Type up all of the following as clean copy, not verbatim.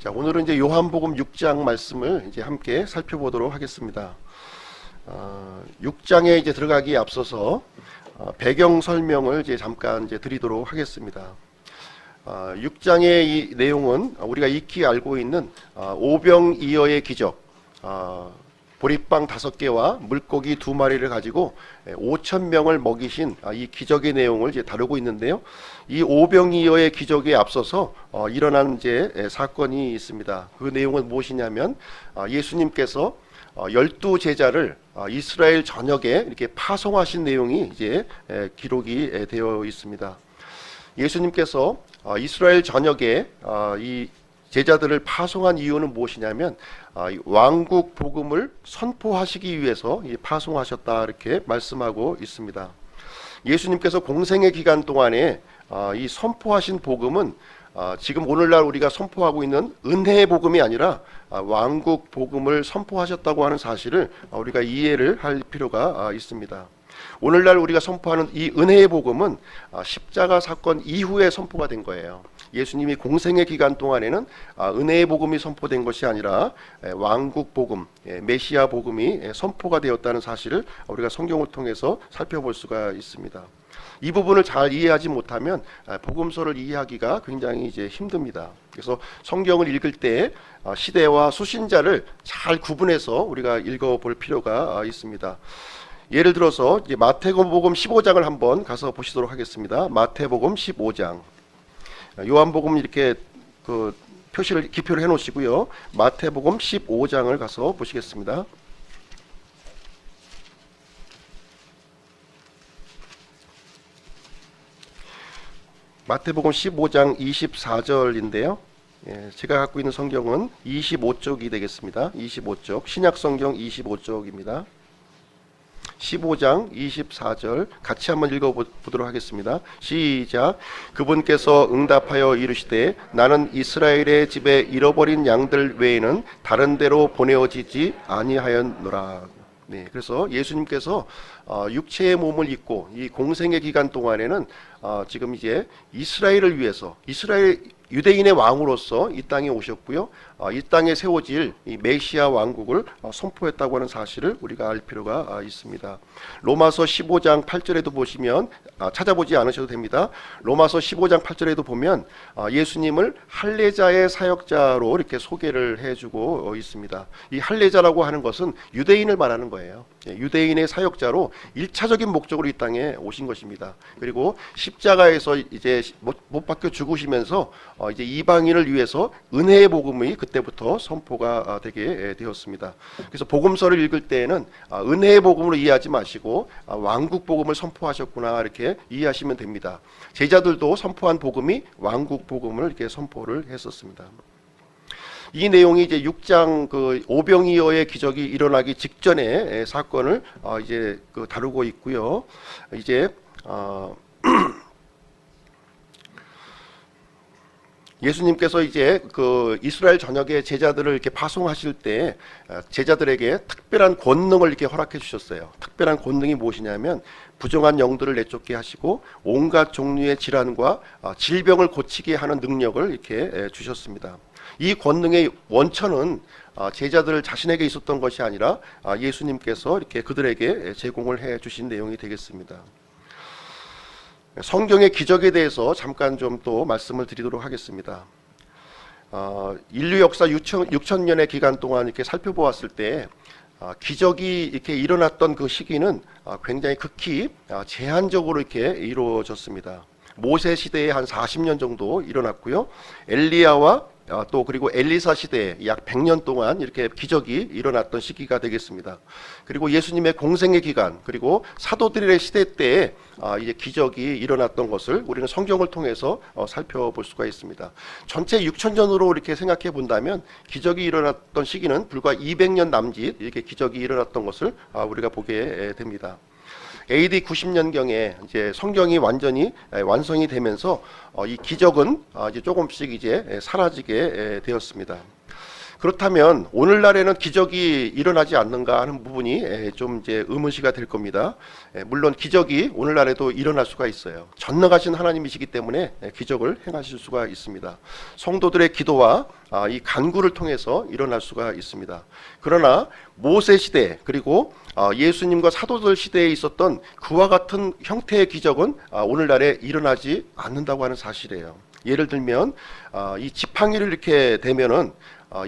자, 오늘은 이제 요한복음 6장 말씀을 이제 함께 살펴보도록 하겠습니다. 6장에 이제 들어가기에 앞서서 배경 설명을 이제 잠깐 이제 드리도록 하겠습니다. 6장의 이 내용은 우리가 익히 알고 있는 오병이어의 기적, 보리빵 5개와 물고기 2마리를 가지고 5,000명을 먹이신 이 기적의 내용을 이제 다루고 있는데요. 이 오병이어의 기적에 앞서서 일어난 이제 사건이 있습니다. 그 내용은 무엇이냐면 예수님께서 12제자를 이스라엘 전역에 이렇게 파송하신 내용이 이제 기록이 되어 있습니다. 예수님께서 이스라엘 전역에 이 제자들을 파송한 이유는 무엇이냐면 왕국 복음을 선포하시기 위해서 파송하셨다 이렇게 말씀하고 있습니다. 예수님께서 공생의 기간 동안에 이 선포하신 복음은 지금 오늘날 우리가 선포하고 있는 은혜의 복음이 아니라 왕국 복음을 선포하셨다고 하는 사실을 우리가 이해를 할 필요가 있습니다. 오늘날 우리가 선포하는 이 은혜의 복음은 십자가 사건 이후에 선포가 된 거예요. 예수님이 공생의 기간 동안에는 은혜의 복음이 선포된 것이 아니라 왕국 복음, 메시아 복음이 선포가 되었다는 사실을 우리가 성경을 통해서 살펴볼 수가 있습니다. 이 부분을 잘 이해하지 못하면 복음서를 이해하기가 굉장히 이제 힘듭니다. 그래서 성경을 읽을 때 시대와 수신자를 잘 구분해서 우리가 읽어볼 필요가 있습니다. 예를 들어서 이제 마태복음 15장을 한번 가서 보시도록 하겠습니다. 마태복음 15장. 요한복음 이렇게 기표를 해 놓으시고요. 마태복음 15장을 가서 보시겠습니다. 마태복음 15장 24절인데요. 제가 갖고 있는 성경은 25쪽이 되겠습니다. 25쪽, 신약성경 25쪽입니다. 15장 24절 같이 한번 읽어보도록 하겠습니다. 시작. 그분께서 응답하여 이르시되 나는 이스라엘의 집에 잃어버린 양들 외에는 다른 데로 보내어지지 아니하였노라. 네, 그래서 예수님께서 육체의 몸을 입고 이 공생의 기간 동안에는 지금 이제 이스라엘을 위해서 유대인의 왕으로서 이 땅에 오셨고요. 이 땅에 세워질 이 메시아 왕국을 선포했다고 하는 사실을 우리가 알 필요가 있습니다. 로마서 15장 8절에도 보시면 찾아보지 않으셔도 됩니다. 로마서 15장 8절에도 보면 예수님을 할례자의 사역자로 이렇게 소개를 해주고 있습니다. 이 할례자라고 하는 것은 유대인을 말하는 거예요. 유대인의 사역자로 1차적인 목적으로 이 땅에 오신 것입니다. 그리고 십자가에서 이제 못 박혀 죽으시면서 이제 이방인을 위해서 은혜의 복음이 그때부터 선포가 되게 되었습니다. 그래서 복음서를 읽을 때에는 은혜의 복음으로 이해하지 마시고 왕국 복음을 선포하셨구나 이렇게 이해하시면 됩니다. 제자들도 선포한 복음이 왕국 복음을 이렇게 선포를 했었습니다. 이 내용이 이제 6장 오병이어의 기적이 일어나기 직전의 사건을 이제 다루고 있고요. 이제 예수님께서 이제 이스라엘 전역에 제자들을 이렇게 파송하실 때 제자들에게 특별한 권능을 이렇게 허락해 주셨어요. 특별한 권능이 무엇이냐면 부정한 영들을 내쫓게 하시고 온갖 종류의 질환과 질병을 고치게 하는 능력을 이렇게 주셨습니다. 이 권능의 원천은 제자들 자신에게 있었던 것이 아니라 예수님께서 이렇게 그들에게 제공을 해 주신 내용이 되겠습니다. 성경의 기적에 대해서 잠깐 좀 또 말씀을 드리도록 하겠습니다. 인류 역사 6,000년의 기간 동안 이렇게 살펴보았을 때 기적이 이렇게 일어났던 그 시기는 굉장히 극히 제한적으로 이렇게 이루어졌습니다. 모세 시대에 한 40년 정도 일어났고요. 엘리야와 또 그리고 엘리사 시대에 약 100년 동안 이렇게 기적이 일어났던 시기가 되겠습니다. 그리고 예수님의 공생의 기간 그리고 사도들의 시대 때에 이제 기적이 일어났던 것을 우리는 성경을 통해서 살펴볼 수가 있습니다. 전체 6,000년으로 이렇게 생각해 본다면 기적이 일어났던 시기는 불과 200년 남짓 이렇게 기적이 일어났던 것을 우리가 보게 됩니다. AD 90년경에 이제 성경이 완전히 완성이 되면서 이 기적은 이제 조금씩 이제 사라지게 되었습니다. 그렇다면 오늘날에는 기적이 일어나지 않는가 하는 부분이 좀 이제 의문시가 될 겁니다. 물론 기적이 오늘날에도 일어날 수가 있어요. 전능하신 하나님이시기 때문에 기적을 행하실 수가 있습니다. 성도들의 기도와 이 간구를 통해서 일어날 수가 있습니다. 그러나 모세 시대 그리고 예수님과 사도들 시대에 있었던 그와 같은 형태의 기적은 오늘날에 일어나지 않는다고 하는 사실이에요. 예를 들면 이 지팡이를 이렇게 대면은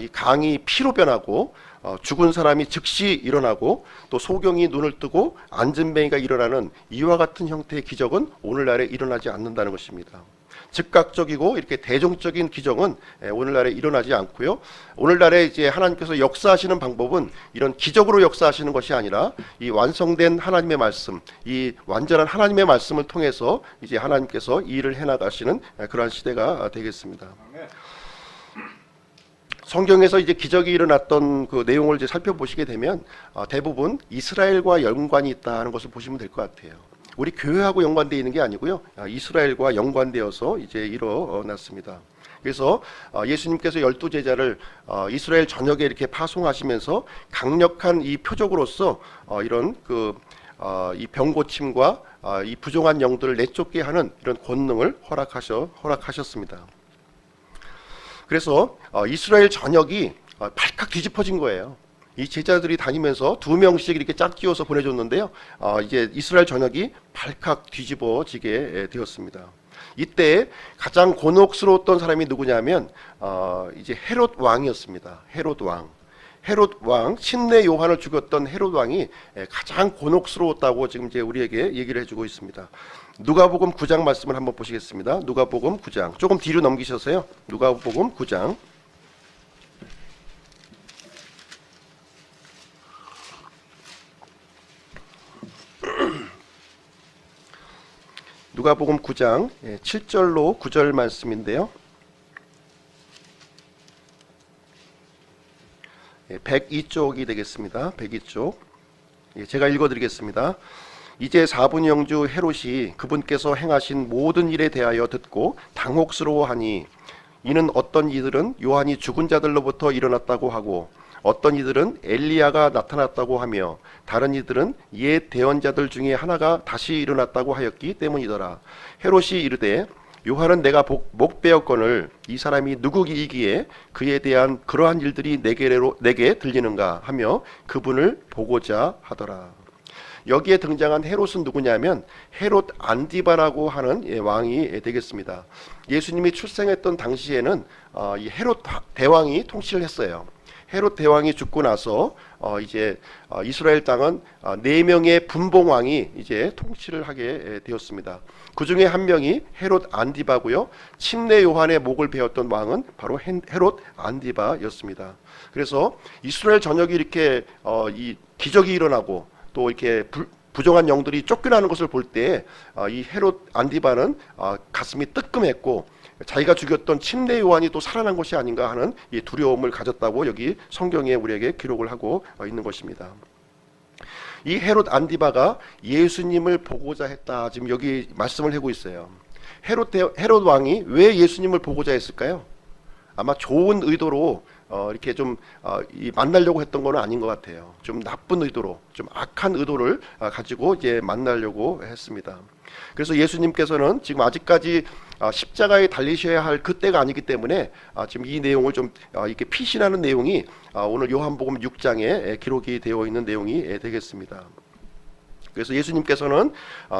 이 강이 피로 변하고 죽은 사람이 즉시 일어나고 또 소경이 눈을 뜨고 안진뱅이가 일어나는 이와 같은 형태의 기적은 오늘날에 일어나지 않는다는 것입니다. 즉각적이고 이렇게 대종적인 기적은 오늘날에 일어나지 않고요. 오늘날에 이제 하나님께서 역사하시는 방법은 이런 기적으로 역사하시는 것이 아니라 이 완성된 하나님의 말씀, 이 완전한 하나님의 말씀을 통해서 이제 하나님께서 이 일을 해나가시는 그러한 시대가 되겠습니다. 성경에서 이제 기적이 일어났던 그 내용을 이제 살펴보시게 되면 대부분 이스라엘과 연관이 있다는 것을 보시면 될 것 같아요. 우리 교회하고 연관되어 있는 게 아니고요. 이스라엘과 연관되어서 이제 일어났습니다. 그래서 예수님께서 12제자를 이스라엘 전역에 이렇게 파송하시면서 강력한 이 표적으로서 이런 이 병고침과 이 부정한 영들을 내쫓게 하는 이런 권능을 허락하셨습니다. 그래서 이스라엘 전역이 발칵 뒤집어진 거예요. 이 제자들이 다니면서 2명씩 이렇게 짝지어서 보내줬는데요. 이제 이스라엘 전역이 발칵 뒤집어지게 되었습니다. 이때 가장 곤혹스러웠던 사람이 누구냐면 이제 헤롯 왕이었습니다. 헤롯 왕, 침례 요한을 죽였던 헤롯 왕이 가장 곤혹스러웠다고 지금 이제 우리에게 얘기를 해주고 있습니다. 누가복음 9장 말씀을 한번 보시겠습니다. 누가복음 9장 조금 뒤로 넘기셔서요. 누가복음 9장 누가복음 9장 7절로 9절 말씀인데요. 102쪽이 되겠습니다. 102쪽. 제가 읽어드리겠습니다. 이제 4분영주 헤롯이 그분께서 행하신 모든 일에 대하여 듣고 당혹스러워하니 이는 어떤 이들은 요한이 죽은 자들로부터 일어났다고 하고 어떤 이들은 엘리야가 나타났다고 하며 다른 이들은 옛 대언자들 중에 하나가 다시 일어났다고 하였기 때문이더라. 헤롯이 이르되 요한은 내가 목베었거늘 이 사람이 누구이기에 그에 대한 그러한 일들이 내게 들리는가 하며 그분을 보고자 하더라. 여기에 등장한 헤롯은 누구냐면 헤롯 안디바라고 하는 왕이 되겠습니다. 예수님이 출생했던 당시에는 이 헤롯 대왕이 통치를 했어요. 헤롯 대왕이 죽고 나서 이제 이스라엘 땅은 4명의 분봉왕이 이제 통치를 하게 되었습니다. 그 중에 한 명이 헤롯 안디바고요. 침례 요한의 목을 베었던 왕은 바로 헤롯 안디바였습니다. 그래서 이스라엘 전역이 이렇게 이 기적이 일어나고 또 이렇게 부정한 영들이 쫓겨나는 것을 볼 때 이 헤롯 안디바는 가슴이 뜨끔했고 자기가 죽였던 침례 요한이 또 살아난 것이 아닌가 하는 이 두려움을 가졌다고 여기 성경에 우리에게 기록을 하고 있는 것입니다. 이 헤롯 안디바가 예수님을 보고자 했다. 지금 여기 말씀을 하고 있어요. 헤롯 왕이 왜 예수님을 보고자 했을까요? 아마 좋은 의도로 이렇게 좀 만나려고 했던 건 아닌 것 같아요. 좀 나쁜 의도로, 좀 악한 의도를 가지고 이제 만나려고 했습니다. 그래서 예수님께서는 지금 아직까지 십자가에 달리셔야 할 그때가 아니기 때문에 지금 이 내용을 좀 이렇게 피신하는 내용이 오늘 요한복음 6장에 기록이 되어 있는 내용이 되겠습니다. 그래서 예수님께서는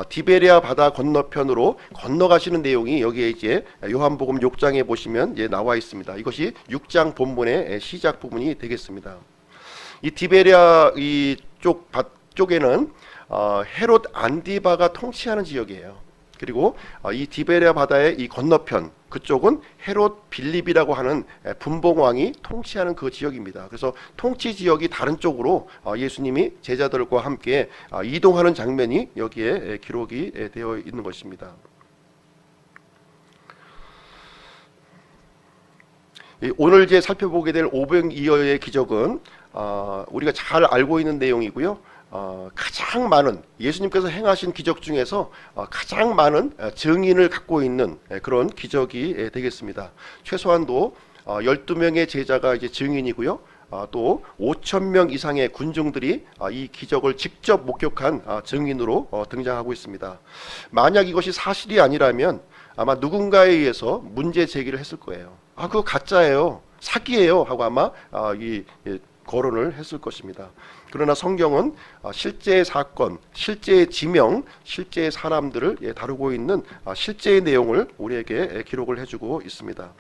디베리아 바다 건너편으로 건너가시는 내용이 여기에 이제 요한복음 6장에 보시면 이제 나와 있습니다. 이것이 6장 본문의 시작 부분이 되겠습니다. 이 디베리아 쪽에는 헤롯 안디바가 통치하는 지역이에요. 그리고 이 디베리아 바다의 이 건너편 그쪽은 헤롯 빌립이라고 하는 분봉왕이 통치하는 그 지역입니다. 그래서 통치 지역이 다른 쪽으로 예수님이 제자들과 함께 이동하는 장면이 여기에 기록이 되어 있는 것입니다. 오늘 이제 살펴보게 될 오병이어의 기적은 우리가 잘 알고 있는 내용이고요. 가장 많은 예수님께서 행하신 기적 중에서 가장 많은 증인을 갖고 있는 그런 기적이 되겠습니다. 최소한도 12명의 제자가 이제 증인이고요. 또 5,000명 이상의 군중들이 이 기적을 직접 목격한 증인으로 등장하고 있습니다. 만약 이것이 사실이 아니라면 아마 누군가에 의해서 문제 제기를 했을 거예요. 그거 가짜예요, 사기예요 하고 아마 이 거론을 했을 것입니다. 그러나 성경은 실제의 사건, 실제의 지명, 실제의 사람들을 다루고 있는 실제의 내용을 우리에게 기록을 해주고 있습니다.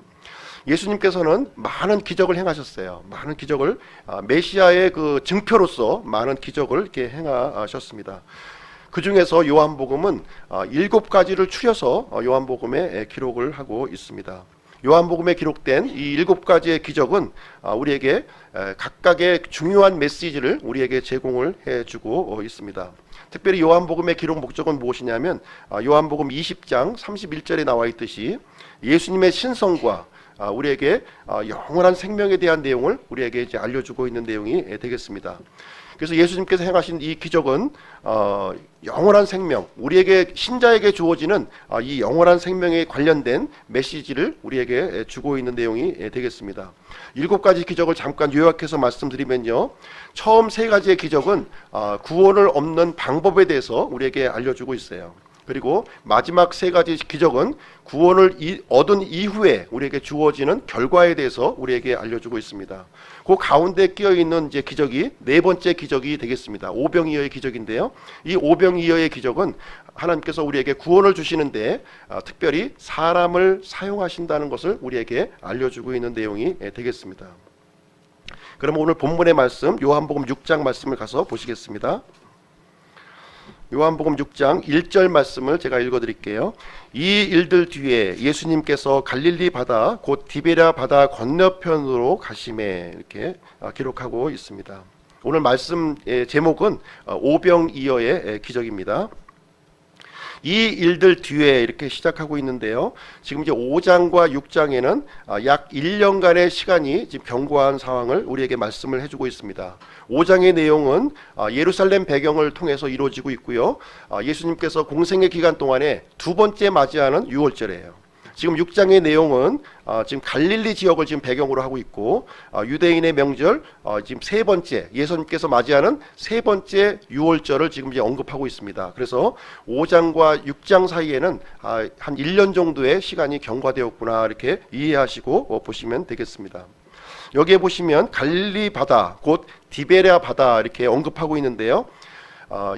예수님께서는 많은 기적을 행하셨어요. 많은 기적을 메시아의 그 증표로서 많은 기적을 이렇게 행하셨습니다. 그 중에서 요한복음은 7가지를 추려서 요한복음에 기록을 하고 있습니다. 요한복음에 기록된 이 7가지의 기적은 우리에게 각각의 중요한 메시지를 우리에게 제공을 해주고 있습니다. 특별히 요한복음의 기록 목적은 무엇이냐면 요한복음 20장 31절에 나와 있듯이 예수님의 신성과 우리에게 영원한 생명에 대한 내용을 우리에게 이제 알려주고 있는 내용이 되겠습니다. 그래서 예수님께서 행하신 이 기적은 영원한 생명, 우리에게 신자에게 주어지는 이 영원한 생명에 관련된 메시지를 우리에게 주고 있는 내용이 되겠습니다. 7가지 기적을 잠깐 요약해서 말씀드리면요, 처음 3가지의 기적은 구원을 얻는 방법에 대해서 우리에게 알려주고 있어요. 그리고 마지막 3가지 기적은 구원을 얻은 이후에 우리에게 주어지는 결과에 대해서 우리에게 알려주고 있습니다. 그 가운데 끼어 있는 이제 기적이 4번째 기적이 되겠습니다. 오병이어의 기적인데요. 이 오병이어의 기적은 하나님께서 우리에게 구원을 주시는데 특별히 사람을 사용하신다는 것을 우리에게 알려주고 있는 내용이 되겠습니다. 그럼 오늘 본문의 말씀 요한복음 6장 말씀을 가서 보시겠습니다. 요한복음 6장 1절 말씀을 제가 읽어드릴게요. 이 일들 뒤에 예수님께서 갈릴리 바다 곧 디베랴 바다 건너편으로 가심에 이렇게 기록하고 있습니다. 오늘 말씀의 제목은 오병이어의 기적입니다. 이 일들 뒤에 이렇게 시작하고 있는데요. 지금 이제 5장과 6장에는 약 1년간의 시간이 지금 경과한 상황을 우리에게 말씀을 해주고 있습니다. 5장의 내용은 예루살렘 배경을 통해서 이루어지고 있고요. 예수님께서 공생의 기간 동안에 2번째 맞이하는 유월절이에요. 지금 6장의 내용은 지금 갈릴리 지역을 지금 배경으로 하고 있고 유대인의 명절 지금 3번째 예수님께서 맞이하는 3번째 유월절을 지금 이제 언급하고 있습니다. 그래서 5장과 6장 사이에는 한 1년 정도의 시간이 경과되었구나 이렇게 이해하시고 보시면 되겠습니다. 여기에 보시면 갈릴리 바다 곧 디베랴 바다 이렇게 언급하고 있는데요.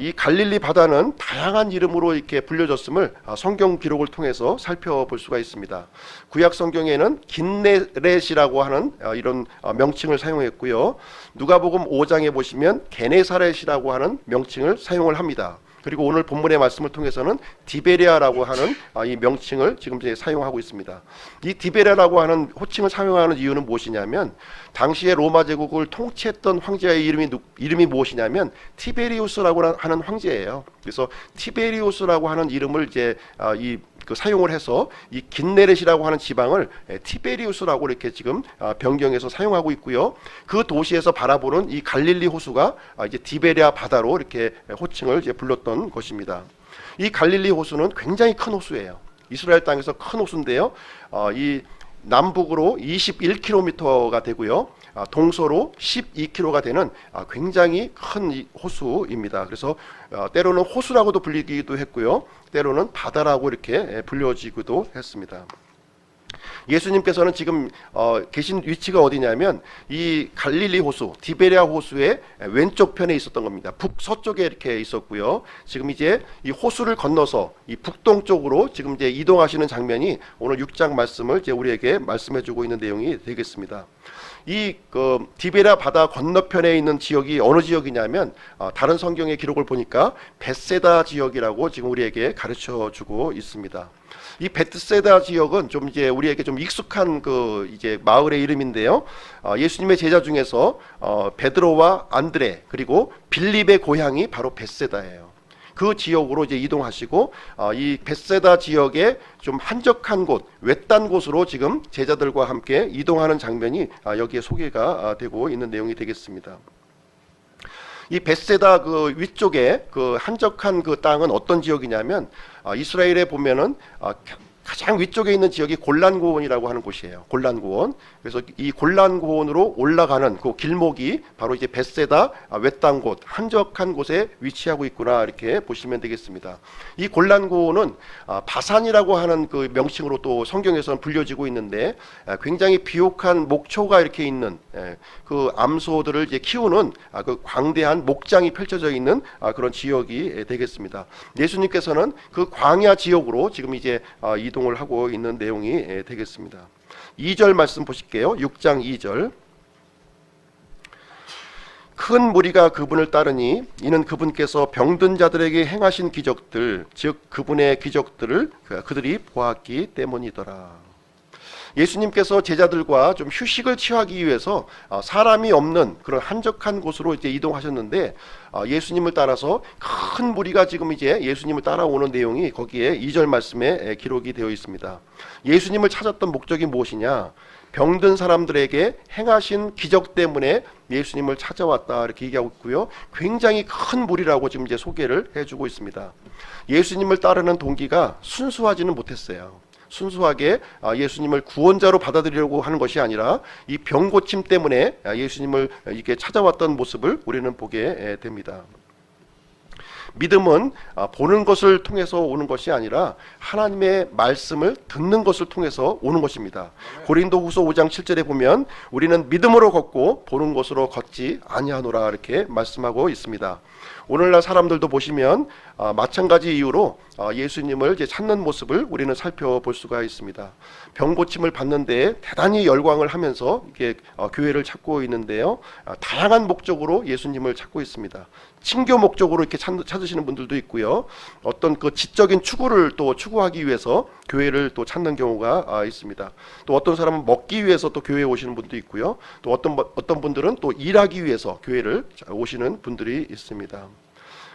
이 갈릴리 바다는 다양한 이름으로 이렇게 불려졌음을 성경 기록을 통해서 살펴볼 수가 있습니다. 구약 성경에는 긴네렛이라고 하는 이런 명칭을 사용했고요. 누가복음 5장에 보시면 게네사렛이라고 하는 명칭을 사용을 합니다. 그리고 오늘 본문의 말씀을 통해서는 디베랴라고 하는 이 명칭을 지금 이제 사용하고 있습니다. 이 디베랴라고 하는 호칭을 사용하는 이유는 무엇이냐면 당시에 로마 제국을 통치했던 황제의 이름이 무엇이냐면 티베리우스라고 하는 황제예요. 그래서 티베리우스라고 하는 이름을 이제 사용을 해서 이 긴네렛이라고 하는 지방을 티베리우스라고 이렇게 지금 변경해서 사용하고 있고요. 그 도시에서 바라보는 이 갈릴리 호수가 이제 디베랴 바다로 이렇게 호칭을 이제 불렀던 것입니다. 이 갈릴리 호수는 굉장히 큰 호수예요. 이스라엘 땅에서 큰 호수인데요. 이 남북으로 21km가 되고요. 동서로 12km가 되는 굉장히 큰 호수입니다. 그래서 때로는 호수라고도 불리기도 했고요. 때로는 바다라고 이렇게 불려지기도 했습니다. 예수님께서는 지금 계신 위치가 어디냐면 이 갈릴리 호수, 디베랴 호수의 왼쪽 편에 있었던 겁니다. 북서쪽에 이렇게 있었고요. 지금 이제 이 호수를 건너서 이 북동쪽으로 지금 이제 이동하시는 장면이 오늘 6장 말씀을 이제 우리에게 말씀해주고 있는 내용이 되겠습니다. 이 디베랴 바다 건너편에 있는 지역이 어느 지역이냐면 다른 성경의 기록을 보니까 벳세다 지역이라고 지금 우리에게 가르쳐주고 있습니다. 이 벳세다 지역은 좀 이제 우리에게 좀 익숙한 이제 마을의 이름인데요. 예수님의 제자 중에서 베드로와 안드레 그리고 빌립의 고향이 바로 벳세다예요. 그 지역으로 이제 이동하시고 이 벳세다 지역의 좀 한적한 곳, 외딴 곳으로 지금 제자들과 함께 이동하는 장면이 여기에 소개가 되고 있는 내용이 되겠습니다. 이 벳세다 위쪽에 한적한 땅은 어떤 지역이냐면 이스라엘에 보면은 가장 위쪽에 있는 지역이 골란고원이라고 하는 곳이에요. 골란고원. 그래서 이 골란고원으로 올라가는 그 길목이 바로 이제 벳세다 외딴 곳, 한적한 곳에 위치하고 있구나 이렇게 보시면 되겠습니다. 이 골란고원은 바산이라고 하는 그 명칭으로 또 성경에서는 불려지고 있는데 굉장히 비옥한 목초가 이렇게 있는 그 암소들을 이제 키우는 그 광대한 목장이 펼쳐져 있는 그런 지역이 되겠습니다. 예수님께서는 그 광야 지역으로 지금 이제 이동을 하고 있는 내용이 되겠습니다. 2절 말씀 보실게요. 6장 2절. 큰 무리가 그분을 따르니 이는 그분께서 병든 자들에게 행하신 기적들, 즉 그분의 기적들을 그들이 보았기 때문이더라. 예수님께서 제자들과 좀 휴식을 취하기 위해서 사람이 없는 그런 한적한 곳으로 이제 이동하셨는데 예수님을 따라서 큰 무리가 지금 이제 예수님을 따라오는 내용이 거기에 2절 말씀에 기록이 되어 있습니다. 예수님을 찾았던 목적이 무엇이냐? 병든 사람들에게 행하신 기적 때문에 예수님을 찾아왔다 이렇게 얘기하고 있고요. 굉장히 큰 무리라고 지금 이제 소개를 해주고 있습니다. 예수님을 따르는 동기가 순수하지는 못했어요. 순수하게 예수님을 구원자로 받아들이려고 하는 것이 아니라 이 병 고침 때문에 예수님을 이렇게 찾아왔던 모습을 우리는 보게 됩니다. 믿음은 보는 것을 통해서 오는 것이 아니라 하나님의 말씀을 듣는 것을 통해서 오는 것입니다. 고린도후서 5장 7절에 보면 우리는 믿음으로 걷고 보는 것으로 걷지 아니하노라 이렇게 말씀하고 있습니다. 오늘날 사람들도 보시면 마찬가지 이유로 예수님을 이제 찾는 모습을 우리는 살펴볼 수가 있습니다. 병 고침을 받는 데에 대단히 열광을 하면서 이렇게 교회를 찾고 있는데요. 다양한 목적으로 예수님을 찾고 있습니다. 친교 목적으로 이렇게 찾으시는 분들도 있고요. 어떤 그 지적인 추구를 또 추구하기 위해서 교회를 또 찾는 경우가 있습니다. 또 어떤 사람은 먹기 위해서 또 교회에 오시는 분도 있고요. 또 어떤 분들은 또 일하기 위해서 교회를 오시는 분들이 있습니다.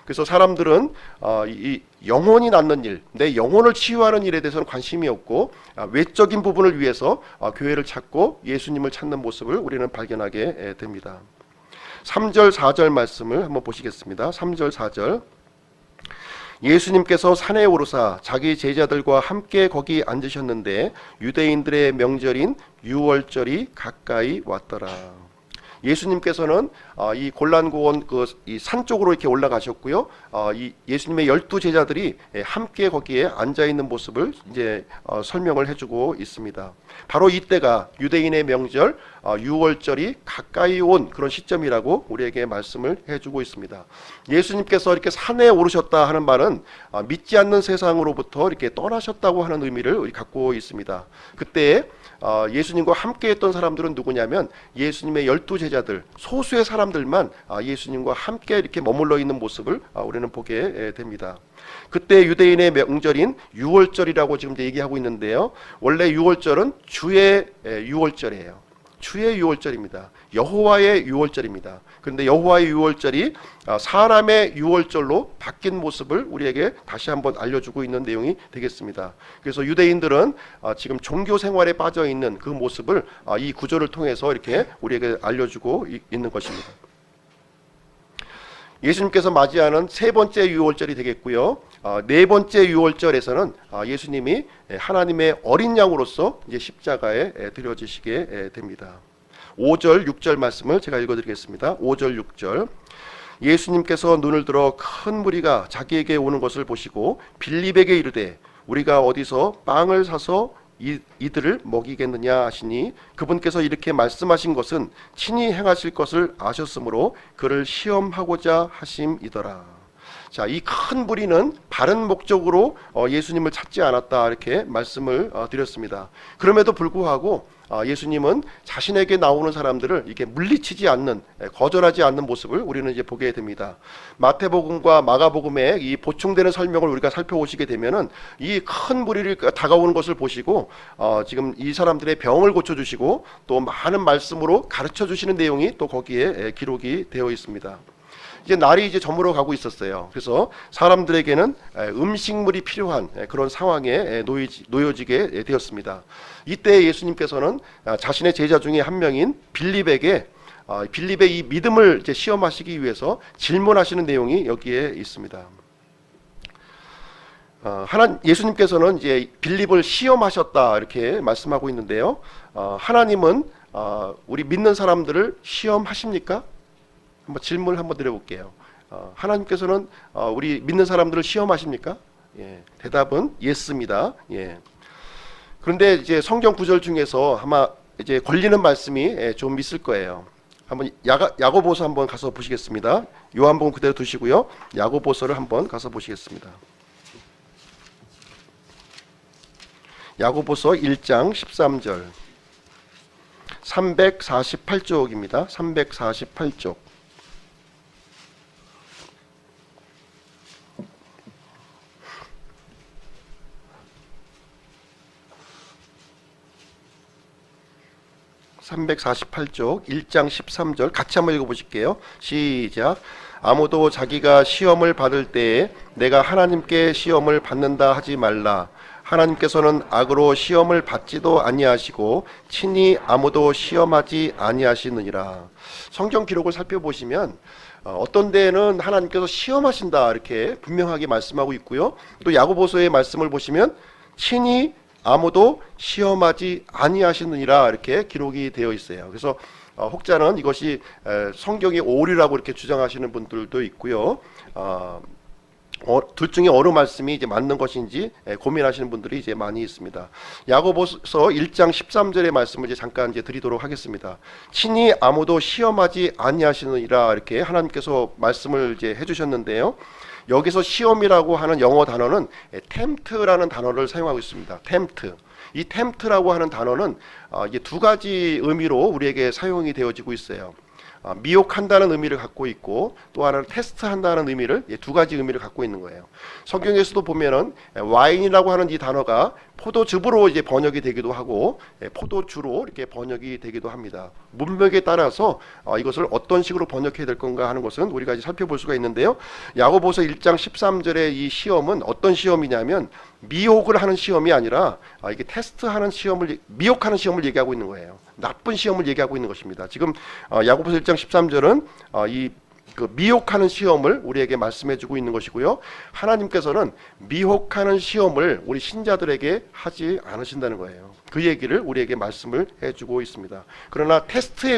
그래서 사람들은 이 영혼이 낫는 일, 내 영혼을 치유하는 일에 대해서는 관심이 없고 외적인 부분을 위해서 교회를 찾고 예수님을 찾는 모습을 우리는 발견하게 됩니다. 3절 4절 말씀을 한번 보시겠습니다. 3절 4절. 예수님께서 산에 오르사 자기 제자들과 함께 거기 앉으셨는데 유대인들의 명절인 유월절이 가까이 왔더라. 예수님께서는 이 골란고원 이 산 쪽으로 이렇게 올라가셨고요. 이 예수님의 12 제자들이 함께 거기에 앉아 있는 모습을 이제 설명을 해주고 있습니다. 바로 이때가 유대인의 명절 유월절이 가까이 온 그런 시점이라고 우리에게 말씀을 해주고 있습니다. 예수님께서 이렇게 산에 오르셨다 하는 말은 믿지 않는 세상으로부터 이렇게 떠나셨다고 하는 의미를 갖고 있습니다. 그때 예수님과 함께 했던 사람들은 누구냐면 예수님의 12 제자들, 소수의 사람들만 예수님과 함께 이렇게 머물러 있는 모습을 우리는 보게 됩니다. 그때 유대인의 명절인 유월절이라고 지금 얘기하고 있는데요. 원래 유월절은 주의 유월절이에요. 주의 유월절입니다. 여호와의 유월절입니다. 그런데 여호와의 유월절이 사람의 유월절로 바뀐 모습을 우리에게 다시 한번 알려주고 있는 내용이 되겠습니다. 그래서 유대인들은 지금 종교 생활에 빠져 있는 그 모습을 이 구절을 통해서 이렇게 우리에게 알려주고 있는 것입니다. 예수님께서 맞이하는 세 번째 유월절이 되겠고요. 네 번째 유월절에서는 예수님이 하나님의 어린 양으로서 이제 십자가에 드려지시게 됩니다. 5절 6절 말씀을 제가 읽어드리겠습니다. 5절 6절. 예수님께서 눈을 들어 큰 무리가 자기에게 오는 것을 보시고 빌립에게 이르되 우리가 어디서 빵을 사서 이들을 먹이겠느냐 하시니 그분께서 이렇게 말씀하신 것은 친히 행하실 것을 아셨으므로 그를 시험하고자 하심이더라. 자, 이 큰 무리는 바른 목적으로 예수님을 찾지 않았다 이렇게 말씀을 드렸습니다. 그럼에도 불구하고 예수님은 자신에게 나오는 사람들을 이렇게 물리치지 않는, 거절하지 않는 모습을 우리는 이제 보게 됩니다. 마태복음과 마가복음의 이 보충되는 설명을 우리가 살펴보시게 되면은 이 큰 무리를 다가오는 것을 보시고 지금 이 사람들의 병을 고쳐주시고 또 많은 말씀으로 가르쳐 주시는 내용이 또 거기에 기록이 되어 있습니다. 이제 날이 이제 저물어 가고 있었어요. 그래서 사람들에게는 음식물이 필요한 그런 상황에 놓여지게 되었습니다. 이때 예수님께서는 자신의 제자 중에 한 명인 빌립의 이 믿음을 이제 시험하시기 위해서 질문하시는 내용이 여기에 있습니다. 예수님께서는 이제 빌립을 시험하셨다 이렇게 말씀하고 있는데요. 하나님은 우리 믿는 사람들을 시험하십니까? 한번 질문을 한번 드려볼게요. 하나님께서는 우리 믿는 사람들을 시험하십니까? 예, 대답은 예스입니다. 예. 그런데 이제 성경 구절 중에서 아마 이제 걸리는 말씀이 좀 있을 거예요. 한번 야고보서 한번 가서 보시겠습니다. 요한복음 그대로 두시고요. 야고보서를 한번 가서 보시겠습니다. 야고보서 1장 13절 348쪽입니다. 348쪽. (348쪽) 1장 13절 같이 한번 읽어보실게요. 시작. 아무도 자기가 시험을 받을 때에 내가 하나님께 시험을 받는다 하지 말라. 하나님께서는 악으로 시험을 받지도 아니하시고 친히 아무도 시험하지 아니하시느니라. 성경 기록을 살펴보시면 어떤 데에는 하나님께서 시험하신다 이렇게 분명하게 말씀하고 있고요. 또 야고보서의 말씀을 보시면 친히 아무도 시험하지 아니하시느니라 이렇게 기록이 되어 있어요. 그래서 혹자는 이것이 성경의 오류라고 이렇게 주장하시는 분들도 있고요. 둘 중에 어느 말씀이 이제 맞는 것인지 고민하시는 분들이 이제 많이 있습니다. 야고보서 1장 13절의 말씀을 이제 잠깐 이제 드리도록 하겠습니다. 친히 아무도 시험하지 아니하시느니라 이렇게 하나님께서 말씀을 이제 해주셨는데요. 여기서 시험이라고 하는 영어 단어는 tempt라는 단어를 사용하고 있습니다. tempt. 이 tempt라고 하는 단어는 이게 두 가지 의미로 우리에게 사용이 되어지고 있어요. 미혹한다는 의미를 갖고 있고 또 하나는 테스트한다는 의미를 두 가지 의미를 갖고 있는 거예요. 성경에서도 보면은 와인이라고 하는 이 단어가 포도즙으로 이제 번역이 되기도 하고 포도주로 이렇게 번역이 되기도 합니다. 문맥에 따라서 이것을 어떤 식으로 번역해야 될 건가 하는 것은 우리가 이제 살펴볼 수가 있는데요. 야고보서 1장 13절의 이 시험은 어떤 시험이냐면 미혹을 하는 시험이 아니라 이게 테스트하는 시험을 미혹하는 시험을 얘기하고 있는 거예요. 나쁜 시험을 얘기하고 있는 것입니다. 지금 야고보서 1장 13절은 그 미혹하는 시험을 우리에게 말씀해주고 있는 것이고요. 하나님께서는 미혹하는 시험을 우리 신자들에게 하지 않으신다는 거예요. 그 얘기를 우리에게 말씀을 해주고 있습니다. 그러나 테스트의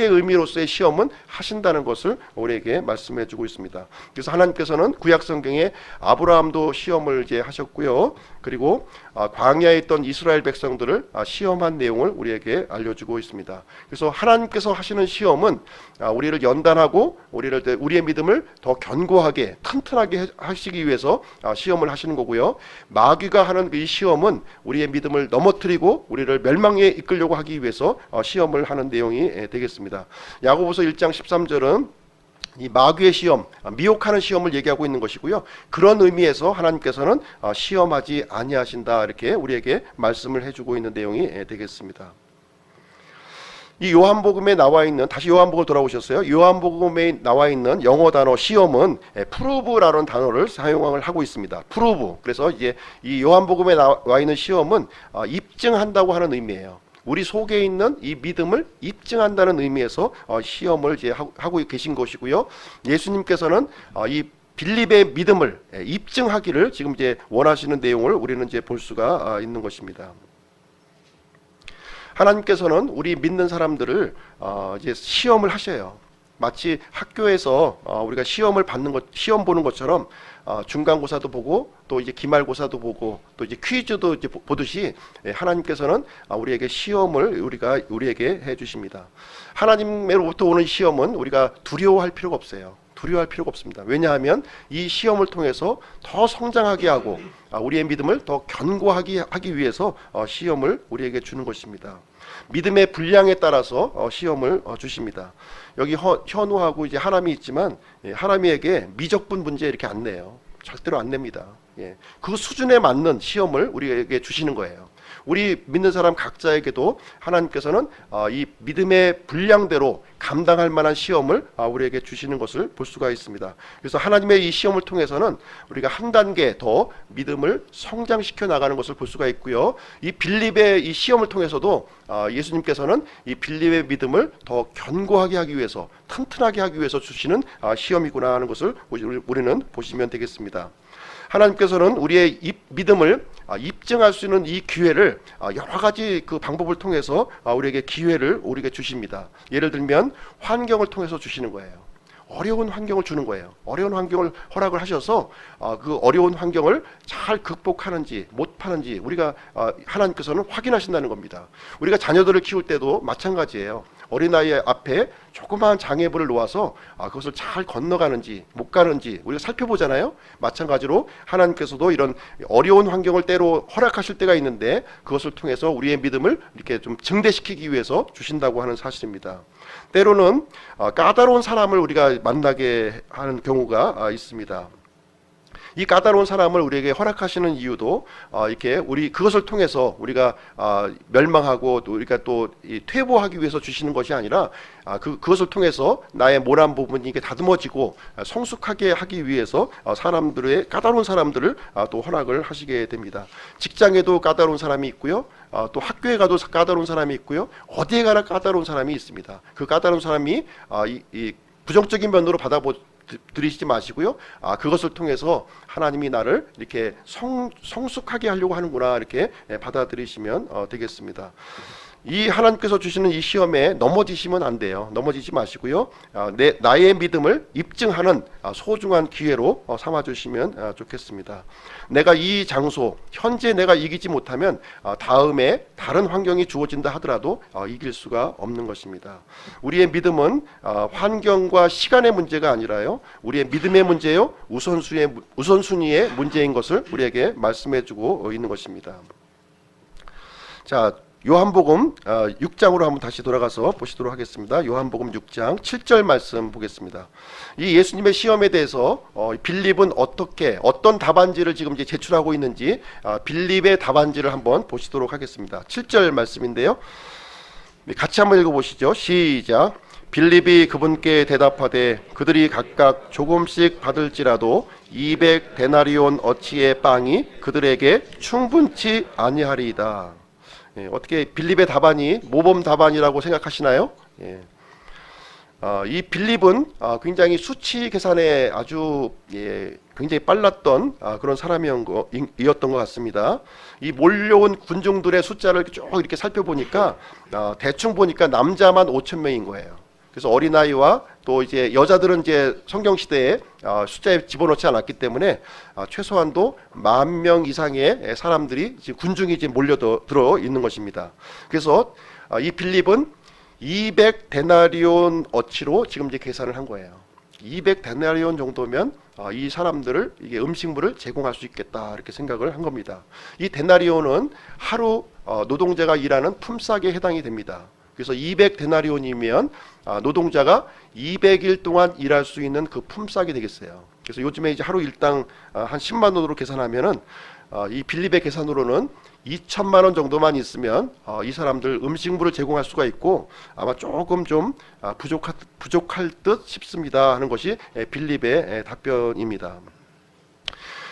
의미로서의 시험은 하신다는 것을 우리에게 말씀해주고 있습니다. 그래서 하나님께서는 구약성경에 아브라함도 시험을 이제 하셨고요. 그리고 광야에 있던 이스라엘 백성들을 시험한 내용을 우리에게 알려주고 있습니다. 그래서 하나님께서 하시는 시험은 우리를 연단하고 우리의 믿음을 더 견고하게 튼튼하게 하시기 위해서 시험을 하시는 거고요. 마귀가 하는 이 시험은 우리의 믿음을 넘어뜨리고 우리를 멸망에 이끌려고 하기 위해서 시험을 하는 내용이 되겠습니다. 야고보서 1장 13절은 이 마귀의 시험, 미혹하는 시험을 얘기하고 있는 것이고요. 그런 의미에서 하나님께서는 시험하지 아니하신다 이렇게 우리에게 말씀을 해주고 있는 내용이 되겠습니다. 이 요한복음에 나와 있는, 다시 요한복음 돌아오셨어요. 요한복음에 나와 있는 영어 단어 시험은 prove라는 단어를 사용을 하고 있습니다. prove. 그래서 이제 이 요한복음에 나와 있는 시험은 입증한다고 하는 의미예요. 우리 속에 있는 이 믿음을 입증한다는 의미에서 시험을 이제 하고 계신 것이고요. 예수님께서는 이 빌립의 믿음을 입증하기를 지금 이제 원하시는 내용을 우리는 이제 볼 수가 있는 것입니다. 하나님께서는 우리 믿는 사람들을 이제 시험을 하셔요. 마치 학교에서 우리가 시험 보는 것처럼 중간고사도 보고 또 이제 기말고사도 보고 또 이제 퀴즈도 이제 보듯이 하나님께서는 우리에게 시험을 우리에게 해 주십니다. 하나님으로부터 오는 시험은 우리가 두려워할 필요가 없어요. 두려워할 필요가 없습니다. 왜냐하면 이 시험을 통해서 더 성장하게 하고 우리의 믿음을 더 견고하게 하기 위해서 시험을 우리에게 주는 것입니다. 믿음의 분량에 따라서 시험을 주십니다. 여기 현우하고 이제 하람이 있지만 하람이에게 미적분 문제 이렇게 안 내요. 절대로 안 냅니다. 그 수준에 맞는 시험을 우리에게 주시는 거예요. 우리 믿는 사람 각자에게도 하나님께서는 이 믿음의 분량대로 감당할 만한 시험을 우리에게 주시는 것을 볼 수가 있습니다. 그래서 하나님의 이 시험을 통해서는 우리가 한 단계 더 믿음을 성장시켜 나가는 것을 볼 수가 있고요. 이 빌립의 이 시험을 통해서도 예수님께서는 이 빌립의 믿음을 더 견고하게 하기 위해서, 튼튼하게 하기 위해서 주시는 시험이구나 하는 것을 우리는 보시면 되겠습니다. 하나님께서는 우리의 믿음을 입증할 수 있는 이 기회를 여러 가지 그 방법을 통해서 우리에게 기회를 우리에게 주십니다. 예를 들면 환경을 통해서 주시는 거예요. 어려운 환경을 주는 거예요. 어려운 환경을 허락을 하셔서 그 어려운 환경을 잘 극복하는지 못하는지 우리가 하나님께서는 확인하신다는 겁니다. 우리가 자녀들을 키울 때도 마찬가지예요. 어린아이 앞에 조그마한 장애물을 놓아서 그것을 잘 건너가는지 못 가는지 우리가 살펴보잖아요. 마찬가지로 하나님께서도 이런 어려운 환경을 때로 허락하실 때가 있는데 그것을 통해서 우리의 믿음을 이렇게 좀 증대시키기 위해서 주신다고 하는 사실입니다. 때로는 까다로운 사람을 우리가 만나게 하는 경우가 있습니다. 이 까다로운 사람을 우리에게 허락하시는 이유도 이렇게 우리 그것을 통해서 우리가 멸망하고 또 우리가 또 퇴보하기 위해서 주시는 것이 아니라 그것을 통해서 나의 모난 부분이 이게 다듬어지고 성숙하게 하기 위해서 사람들의 까다로운 사람들을 또 허락을 하시게 됩니다. 직장에도 까다로운 사람이 있고요. 또 학교에 가도 까다로운 사람이 있고요. 어디에 가나 까다로운 사람이 있습니다. 그 까다로운 사람이 이 부정적인 면으로 들이시지 마시고요. 그것을 통해서 하나님이 나를 이렇게 성숙하게 하려고 하는구나 이렇게 받아들이시면 되겠습니다. 이 하나님께서 주시는 이 시험에 넘어지시면 안 돼요. 넘어지지 마시고요. 나의 믿음을 입증하는 소중한 기회로 삼아주시면 좋겠습니다. 내가 이 장소, 현재 내가 이기지 못하면 다음에 다른 환경이 주어진다 하더라도 이길 수가 없는 것입니다. 우리의 믿음은 환경과 시간의 문제가 아니라요. 우리의 믿음의 문제요. 우선순위의 문제인 것을 우리에게 말씀해주고 있는 것입니다. 자, 요한복음 6장으로 한번 다시 돌아가서 보시도록 하겠습니다. 요한복음 6장 7절 말씀 보겠습니다. 이 예수님의 시험에 대해서 빌립은 어떤 답안지를 지금 이제 제출하고 있는지 빌립의 답안지를 한번 보시도록 하겠습니다. 7절 말씀인데요. 같이 한번 읽어보시죠. 시작. 빌립이 그분께 대답하되 그들이 각각 조금씩 받을지라도 200데나리온 어치의 빵이 그들에게 충분치 아니하리이다. 어떻게 빌립의 답안이 모범 답안이라고 생각하시나요? 이 빌립은 굉장히 수치 계산에 아주 굉장히 빨랐던 그런 사람이었던 것 같습니다. 이 몰려온 군중들의 숫자를 쭉 이렇게 살펴보니까 대충 보니까 남자만 5,000명인 거예요. 그래서 어린아이와 또 이제 여자들은 이제 성경 시대에 숫자에 집어넣지 않았기 때문에 최소한도 10,000명 이상의 사람들이 군중이 이제 몰려들어 있는 것입니다. 그래서 이 빌립은 200데나리온 어치로 지금 이제 계산을 한 거예요. 200데나리온 정도면 이 사람들을 이게 음식물을 제공할 수 있겠다 이렇게 생각을 한 겁니다. 이 데나리온은 하루 노동자가 일하는 품삯에 해당이 됩니다. 그래서 200데나리온이면 노동자가 200일 동안 일할 수 있는 그 품삯이 되겠어요. 그래서 요즘에 이제 하루 일당 한 10만 원으로 계산하면은 이 빌립의 계산으로는 2천만 원 정도만 있으면 이 사람들 음식물을 제공할 수가 있고 아마 조금 좀 부족할 듯 싶습니다 하는 것이 빌립의 답변입니다.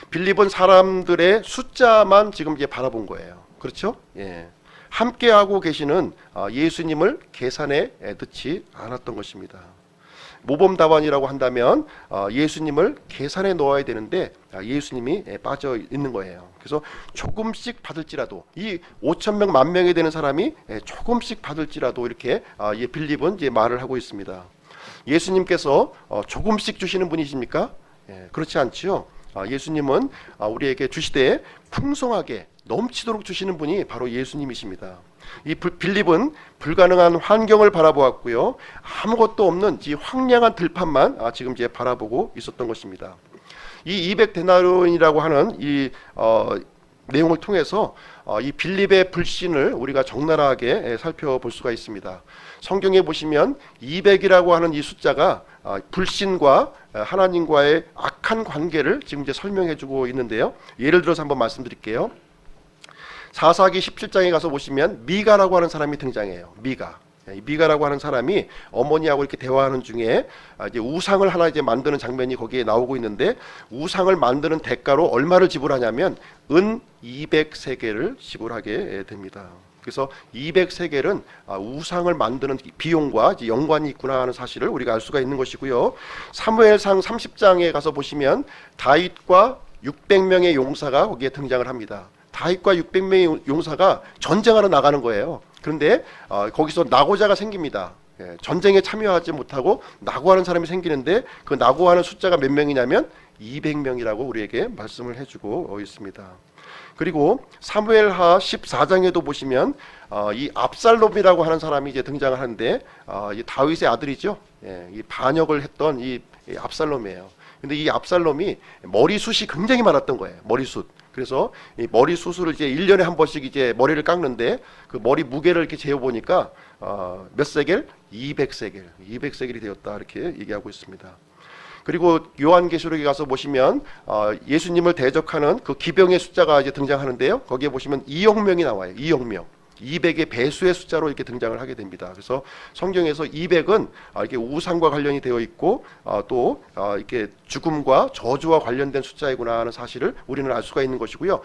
빌립은 사람들의 숫자만 지금 이제 바라본 거예요. 그렇죠? 예. 함께하고 계시는 예수님을 계산에 넣지 않았던 것입니다. 모범 답안이라고 한다면 예수님을 계산에 넣어야 되는데 예수님이 빠져 있는 거예요. 그래서 조금씩 받을지라도 이 5,000명, 10,000명이 되는 사람이 조금씩 받을지라도 이렇게 빌립은 이제 말을 하고 있습니다. 예수님께서 조금씩 주시는 분이십니까? 그렇지 않지요. 예수님은 우리에게 주시되 풍성하게 넘치도록 주시는 분이 바로 예수님이십니다. 이 빌립은 불가능한 환경을 바라보았고요. 아무것도 없는 이 황량한 들판만 지금 이제 바라보고 있었던 것입니다. 이 200데나리온이라고 하는 이 내용을 통해서 이 빌립의 불신을 우리가 적나라하게 살펴볼 수가 있습니다. 성경에 보시면 200이라고 하는 이 숫자가 불신과 하나님과의 악한 관계를 지금 이제 설명해주고 있는데요. 예를 들어서 한번 말씀드릴게요. 사사기 17장에 가서 보시면 미가라고 하는 사람이 등장해요. 미가라고 하는 사람이 어머니하고 이렇게 대화하는 중에 이제 우상을 하나 이제 만드는 장면이 거기에 나오고 있는데 우상을 만드는 대가로 얼마를 지불하냐면 은 200세겔을 지불하게 됩니다. 그래서 200세겔은 우상을 만드는 비용과 이제 연관이 있구나 하는 사실을 우리가 알 수가 있는 것이고요. 사무엘상 30장에 가서 보시면 다윗과 600명의 용사가 거기에 등장을 합니다. 다윗과 600명의 용사가 전쟁하러 나가는 거예요. 그런데 거기서 낙오자가 생깁니다. 전쟁에 참여하지 못하고 낙오하는 사람이 생기는데 그 낙오하는 숫자가 몇 명이냐면 200명이라고 우리에게 말씀을 해주고 있습니다. 그리고 사무엘하 14장에도 보시면 이 압살롬이라고 하는 사람이 이제 등장을 하는데 이 다윗의 아들이죠. 이 반역을 했던 이 압살롬이에요. 근데 이 압살롬이 머리숱이 굉장히 많았던 거예요. 머리숱. 그래서 이 머리숱을 이제 1년에 한 번씩 이제 머리를 깎는데 그 머리 무게를 이렇게 재어 보니까 몇 세겔? 200세겔. 200세겔이 되었다 이렇게 얘기하고 있습니다. 그리고 요한계시록에 가서 보시면 예수님을 대적하는 그 기병의 숫자가 이제 등장하는데요. 거기에 보시면 2억 명이 나와요. 2억 명. 200의 배수의 숫자로 이렇게 등장을 하게 됩니다. 그래서 성경에서 200은 이렇게 우상과 관련이 되어 있고 또 이렇게 죽음과 저주와 관련된 숫자이구나 하는 사실을 우리는 알 수가 있는 것이고요.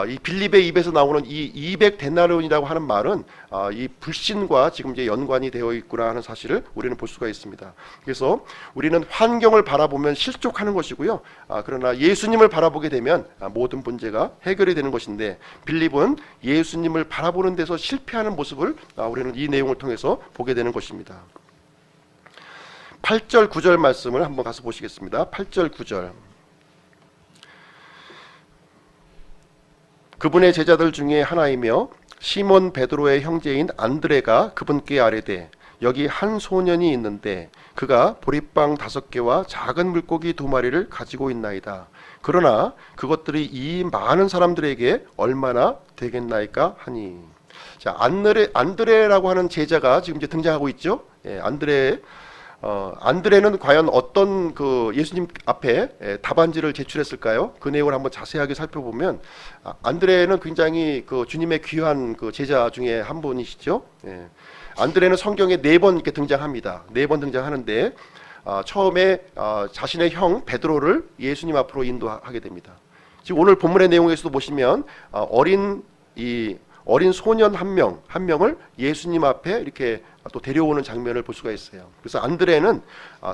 이 빌립의 입에서 나오는 이 200 데나리온이라고 하는 말은 이 불신과 지금 이제 연관이 되어 있구나 하는 사실을 우리는 볼 수가 있습니다. 그래서 우리는 환경을 바라보면 실족하는 것이고요. 그러나 예수님을 바라보게 되면 모든 문제가 해결이 되는 것인데 빌립은 예수님을 바라보는 데서 실패하는 모습을 우리는 이 내용을 통해서 보게 되는 것입니다. 8절 9절 말씀을 한번 가서 보시겠습니다. 8절 9절. 그분의 제자들 중에 하나이며 시몬 베드로의 형제인 안드레가 그분께 아뢰되 여기 한 소년이 있는데 그가 보리빵 5개와 작은 물고기 2마리를 가지고 있나이다. 그러나 그것들이 이 많은 사람들에게 얼마나 되겠나이까 하니. 자, 안드레라고 하는 제자가 지금 이제 등장하고 있죠. 안드레는 과연 어떤 그 예수님 앞에 답안지를 제출했을까요? 그 내용을 한번 자세하게 살펴보면 안드레는 굉장히 그 주님의 귀한 그 제자 중에 한 분이시죠. 안드레는 성경에 4번 이렇게 등장합니다. 4번 등장하는데 처음에 자신의 형 베드로를 예수님 앞으로 인도하게 됩니다. 지금 오늘 본문의 내용에서도 보시면 어린 소년 한 명을 예수님 앞에 이렇게 또 데려오는 장면을 볼 수가 있어요. 그래서 안드레는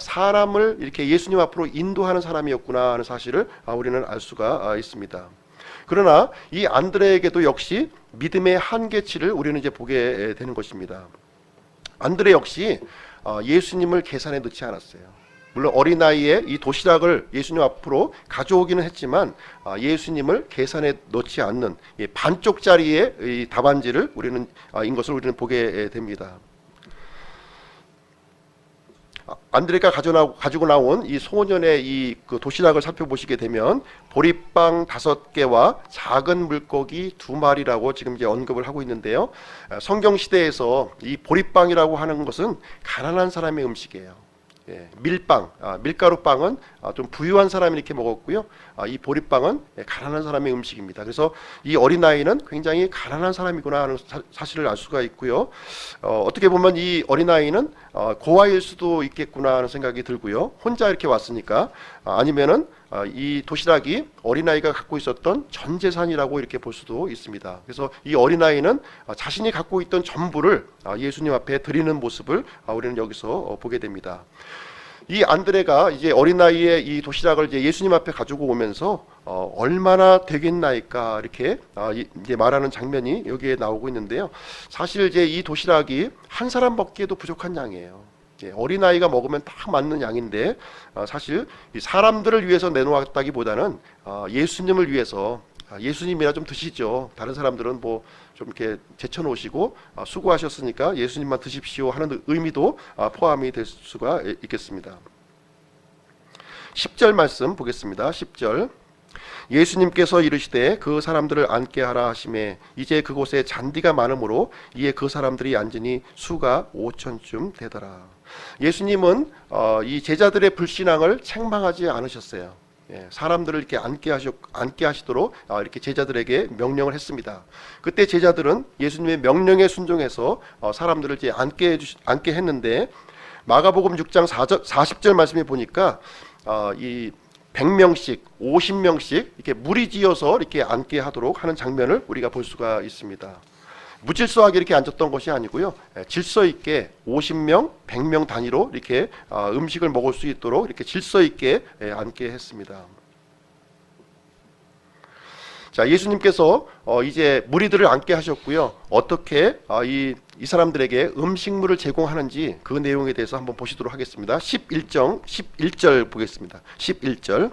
사람을 이렇게 예수님 앞으로 인도하는 사람이었구나 하는 사실을 우리는 알 수가 있습니다. 그러나 이 안드레에게도 역시 믿음의 한계치를 우리는 이제 보게 되는 것입니다. 안드레 역시 예수님을 계산에 넣지 않았어요. 물론 어린 나이에 이 도시락을 예수님 앞으로 가져오기는 했지만 예수님을 계산에 넣지 않는 반쪽짜리의 이 답안지를 인 것을 우리는 보게 됩니다. 안드레가 가지고 나온 이 소년의 이 그 도시락을 살펴보시게 되면 보리빵 5개와 작은 물고기 2마리라고 지금 이제 언급을 하고 있는데요. 성경 시대에서 이 보리빵이라고 하는 것은 가난한 사람의 음식이에요. 밀빵, 밀가루빵은 좀 부유한 사람이 이렇게 먹었고요. 이 보리빵은 가난한 사람의 음식입니다. 그래서 이 어린아이는 굉장히 가난한 사람이구나 하는 사실을 알 수가 있고요. 어떻게 보면 이 어린아이는 고아일 수도 있겠구나 하는 생각이 들고요. 혼자 이렇게 왔으니까 아니면은 이 도시락이 어린아이가 갖고 있었던 전 재산이라고 이렇게 볼 수도 있습니다. 그래서 이 어린아이는 자신이 갖고 있던 전부를 예수님 앞에 드리는 모습을 우리는 여기서 보게 됩니다. 이 안드레가 이제 어린아이의 이 도시락을 이제 예수님 앞에 가지고 오면서 얼마나 되겠나이까 이렇게 이제 말하는 장면이 여기에 나오고 있는데요. 사실 이제 이 도시락이 한 사람 먹기에도 부족한 양이에요. 어린아이가 먹으면 딱 맞는 양인데 사실 사람들을 위해서 내놓았다기보다는 예수님을 위해서 예수님이나 좀 드시죠. 다른 사람들은 뭐 좀 이렇게 제쳐놓으시고 수고하셨으니까 예수님만 드십시오 하는 의미도 포함이 될 수가 있겠습니다. 10절 말씀 보겠습니다. 10절. 예수님께서 이르시되 그 사람들을 앉게 하라 하시매 이제 그곳에 잔디가 많으므로 이에 그 사람들이 앉으니 수가 5천쯤 되더라. 예수님은 이 제자들의 불신앙을 책망하지 않으셨어요. 사람들을 이렇게 앉게 하시도록 이렇게 제자들에게 명령을 했습니다. 그때 제자들은 예수님의 명령에 순종해서 사람들을 이제 앉게 했는데 마가복음 6장 40절 말씀에 보니까 이 100명씩, 50명씩 이렇게 무리지어서 이렇게 앉게 하도록 하는 장면을 우리가 볼 수가 있습니다. 무질서하게 이렇게 앉았던 것이 아니고요. 질서 있게 50명, 100명 단위로 이렇게 음식을 먹을 수 있도록 이렇게 질서 있게 앉게 했습니다. 자, 예수님께서 이제 무리들을 앉게 하셨고요. 어떻게 이 사람들에게 음식물을 제공하는지 그 내용에 대해서 한번 보시도록 하겠습니다. 11절 보겠습니다. 11절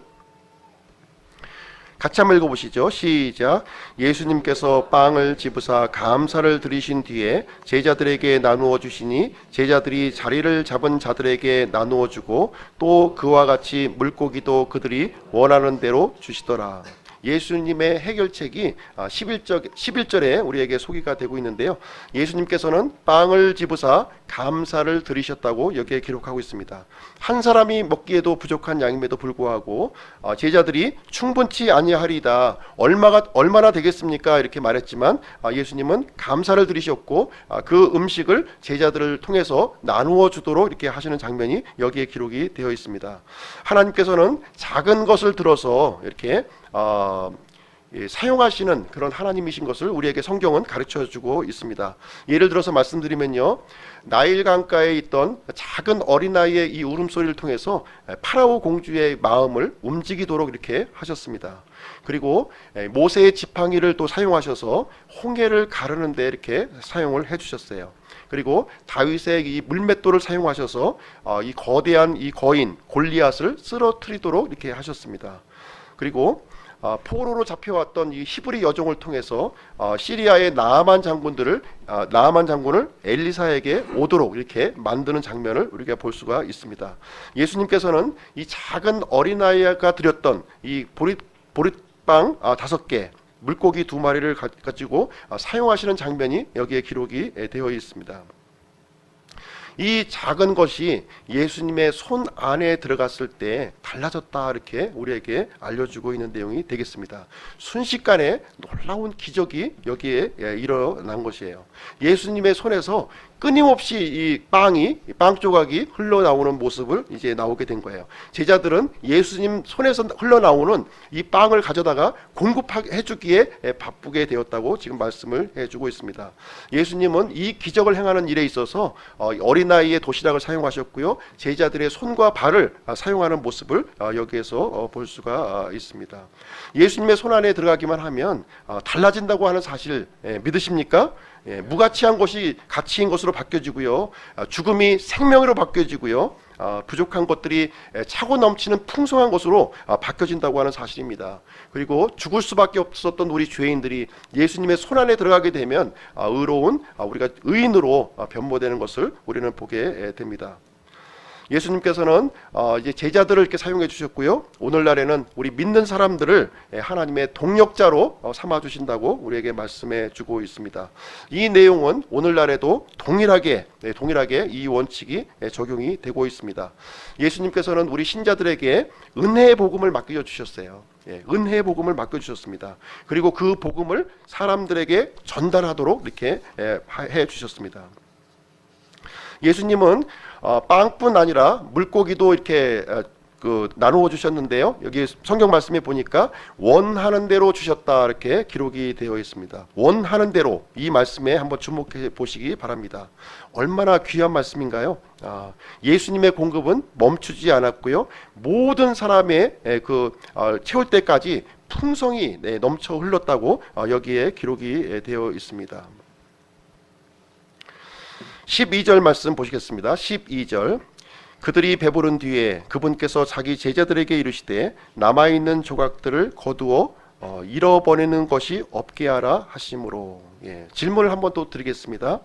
같이 한번 읽어보시죠. 시작. 예수님께서 빵을 집으사 감사를 드리신 뒤에 제자들에게 나누어 주시니 제자들이 자리를 잡은 자들에게 나누어 주고 또 그와 같이 물고기도 그들이 원하는 대로 주시더라. 예수님의 해결책이 11절에 우리에게 소개가 되고 있는데요. 예수님께서는 빵을 집으사 감사를 드리셨다고 여기에 기록하고 있습니다. 한 사람이 먹기에도 부족한 양임에도 불구하고 제자들이 충분치 아니하리이다. 얼마나 되겠습니까? 이렇게 말했지만 예수님은 감사를 드리셨고 그 음식을 제자들을 통해서 나누어 주도록 이렇게 하시는 장면이 여기에 기록이 되어 있습니다. 하나님께서는 작은 것을 들어서 이렇게 사용하시는 그런 하나님이신 것을 우리에게 성경은 가르쳐주고 있습니다. 예를 들어서 말씀드리면요, 나일 강가에 있던 작은 어린아이의 이 울음소리를 통해서 파라오 공주의 마음을 움직이도록 이렇게 하셨습니다. 그리고 모세의 지팡이를 또 사용하셔서 홍해를 가르는 데 이렇게 사용을 해주셨어요. 그리고 다윗의 이 물맷돌을 사용하셔서 이 거대한 이 거인 골리앗을 쓰러뜨리도록 이렇게 하셨습니다. 그리고 포로로 잡혀왔던 이 히브리 여종을 통해서 시리아의 나아만 장군을 엘리사에게 오도록 이렇게 만드는 장면을 우리가 볼 수가 있습니다. 예수님께서는 이 작은 어린아이가 드렸던 이 보릿빵 5개, 물고기 2마리를 가지고 사용하시는 장면이 여기에 기록이 되어 있습니다. 이 작은 것이 예수님의 손 안에 들어갔을 때 달라졌다, 이렇게 우리에게 알려주고 있는 내용이 되겠습니다. 순식간에 놀라운 기적이 여기에 일어난 것이에요. 예수님의 손에서 끊임없이 이 빵 조각이 흘러나오는 모습을 이제 나오게 된 거예요. 제자들은 예수님 손에서 흘러나오는 이 빵을 가져다가 공급해 주기에 바쁘게 되었다고 지금 말씀을 해주고 있습니다. 예수님은 이 기적을 행하는 일에 있어서 어린아이의 도시락을 사용하셨고요, 제자들의 손과 발을 사용하는 모습을 여기에서 볼 수가 있습니다. 예수님의 손 안에 들어가기만 하면 달라진다고 하는 사실 믿으십니까? 무가치한 것이 가치인 것으로 바뀌어지고요, 죽음이 생명으로 바뀌어지고요, 부족한 것들이 차고 넘치는 풍성한 것으로 바뀌어진다고 하는 사실입니다. 그리고 죽을 수밖에 없었던 우리 죄인들이 예수님의 손 안에 들어가게 되면 의로운 우리가 의인으로 변모되는 것을 우리는 보게 됩니다. 예수님께서는 이제 제자들을 이렇게 사용해 주셨고요, 오늘날에는 우리 믿는 사람들을 하나님의 동력자로 삼아 주신다고 우리에게 말씀해 주고 있습니다. 이 내용은 오늘날에도 동일하게 이 원칙이 적용이 되고 있습니다. 예수님께서는 우리 신자들에게 은혜의 복음을 맡겨 주셨어요. 은혜의 복음을 맡겨 주셨습니다. 그리고 그 복음을 사람들에게 전달하도록 이렇게 해 주셨습니다. 예수님은 빵뿐 아니라 물고기도 이렇게 나누어 주셨는데요, 여기 성경 말씀에 보니까 원하는 대로 주셨다, 이렇게 기록이 되어 있습니다. 원하는 대로, 이 말씀에 한번 주목해 보시기 바랍니다. 얼마나 귀한 말씀인가요? 예수님의 공급은 멈추지 않았고요, 모든 사람의 채울 때까지 풍성이 넘쳐 흘렀다고 여기에 기록이 되어 있습니다. 12절 말씀 보시겠습니다. 12절 그들이 배부른 뒤에 그분께서 자기 제자들에게 이르시되 남아있는 조각들을 거두어 잃어버리는 것이 없게 하라 하심으로. 질문을 한번 또 드리겠습니다.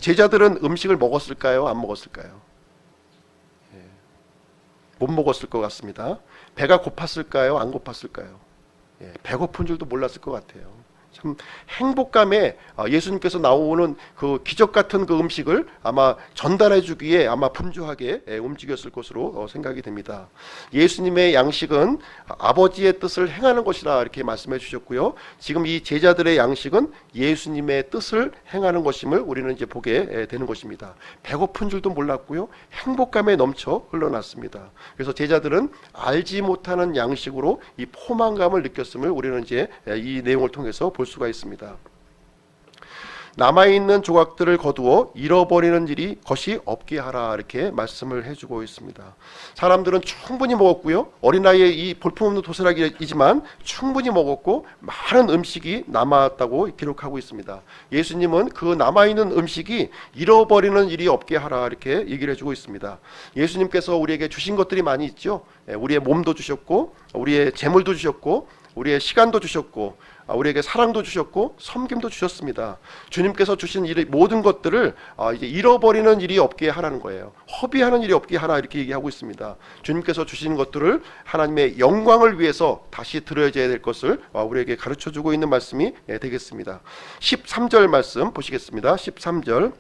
제자들은 음식을 먹었을까요? 안 먹었을까요? 못 먹었을 것 같습니다. 배가 고팠을까요? 안 고팠을까요? 배고픈 줄도 몰랐을 것 같아요. 참 행복감에 예수님께서 나오는 그 기적 같은 그 음식을 아마 전달해 주기에 아마 분주하게 움직였을 것으로 생각이 됩니다. 예수님의 양식은 아버지의 뜻을 행하는 것이라 이렇게 말씀해 주셨고요, 지금 이 제자들의 양식은 예수님의 뜻을 행하는 것임을 우리는 이제 보게 되는 것입니다. 배고픈 줄도 몰랐고요, 행복감에 넘쳐 흘러났습니다. 그래서 제자들은 알지 못하는 양식으로 이 포만감을 느꼈음을 우리는 이제 이 내용을 통해서 볼 수가 있습니다. 남아있는 조각들을 거두어 잃어버리는 일이 것이 없게 하라 이렇게 말씀을 해주고 있습니다. 사람들은 충분히 먹었고요. 어린 나이에 이 볼품없는 도시락이지만 충분히 먹었고 많은 음식이 남았다고 기록하고 있습니다. 예수님은 그 남아있는 음식이 잃어버리는 일이 없게 하라 이렇게 얘기를 해주고 있습니다. 예수님께서 우리에게 주신 것들이 많이 있죠. 우리의 몸도 주셨고 우리의 재물도 주셨고 우리의 시간도 주셨고 우리에게 사랑도 주셨고 섬김도 주셨습니다. 주님께서 주신 모든 것들을 이제 잃어버리는 일이 없게 하라는 거예요. 허비하는 일이 없게 하라 이렇게 얘기하고 있습니다. 주님께서 주신 것들을 하나님의 영광을 위해서 다시 드려야 될 것을 우리에게 가르쳐주고 있는 말씀이 되겠습니다. 13절 말씀 보시겠습니다. 13절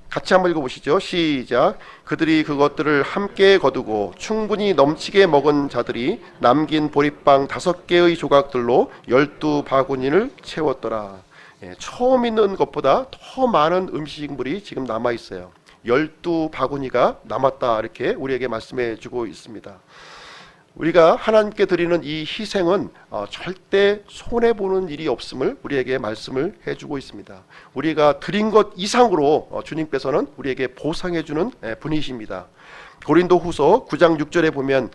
같이 한번 읽어보시죠. 시작. 그들이 그것들을 함께 거두고 충분히 넘치게 먹은 자들이 남긴 보리빵 5개의 조각들로 12바구니를 채웠더라. 처음 있는 것보다 더 많은 음식물이 지금 남아있어요. 12바구니가 남았다 이렇게 우리에게 말씀해 주고 있습니다. 우리가 하나님께 드리는 이 희생은 절대 손해보는 일이 없음을 우리에게 말씀을 해주고 있습니다. 우리가 드린 것 이상으로 주님께서는 우리에게 보상해주는 분이십니다. 고린도후서 9장 6절에 보면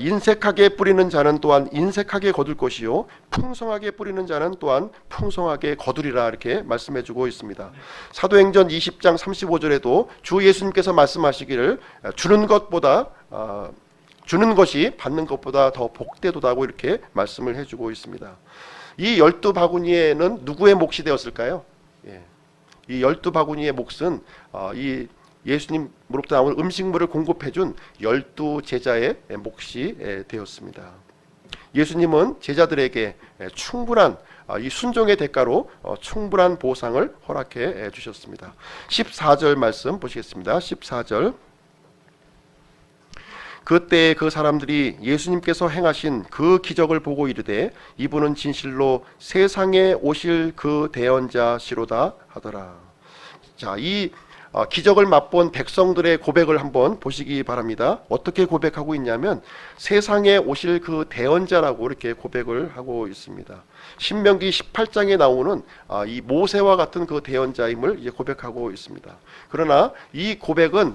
인색하게 뿌리는 자는 또한 인색하게 거둘 것이요 풍성하게 뿌리는 자는 또한 풍성하게 거두리라 이렇게 말씀해주고 있습니다. 사도행전 20장 35절에도 주 예수님께서 말씀하시기를 주는 것이 받는 것보다 더 복되도다고 이렇게 말씀을 해주고 있습니다. 이 12바구니에는 누구의 몫이 되었을까요? 이 12바구니의 몫은 이 예수님으로부터 나온 음식물을 공급해준 12제자의 몫이 되었습니다. 예수님은 제자들에게 충분한 이 순종의 대가로 충분한 보상을 허락해 주셨습니다. 14절 말씀 보시겠습니다. 14절 그때 그 사람들이 예수님께서 행하신 그 기적을 보고 이르되 이분은 진실로 세상에 오실 그 대언자시로다 하더라. 자, 이 기적을 맛본 백성들의 고백을 한번 보시기 바랍니다. 어떻게 고백하고 있냐면 세상에 오실 그 대언자라고 이렇게 고백을 하고 있습니다. 신명기 18장에 나오는 이 모세와 같은 그 대언자임을 이제 고백하고 있습니다. 그러나 이 고백은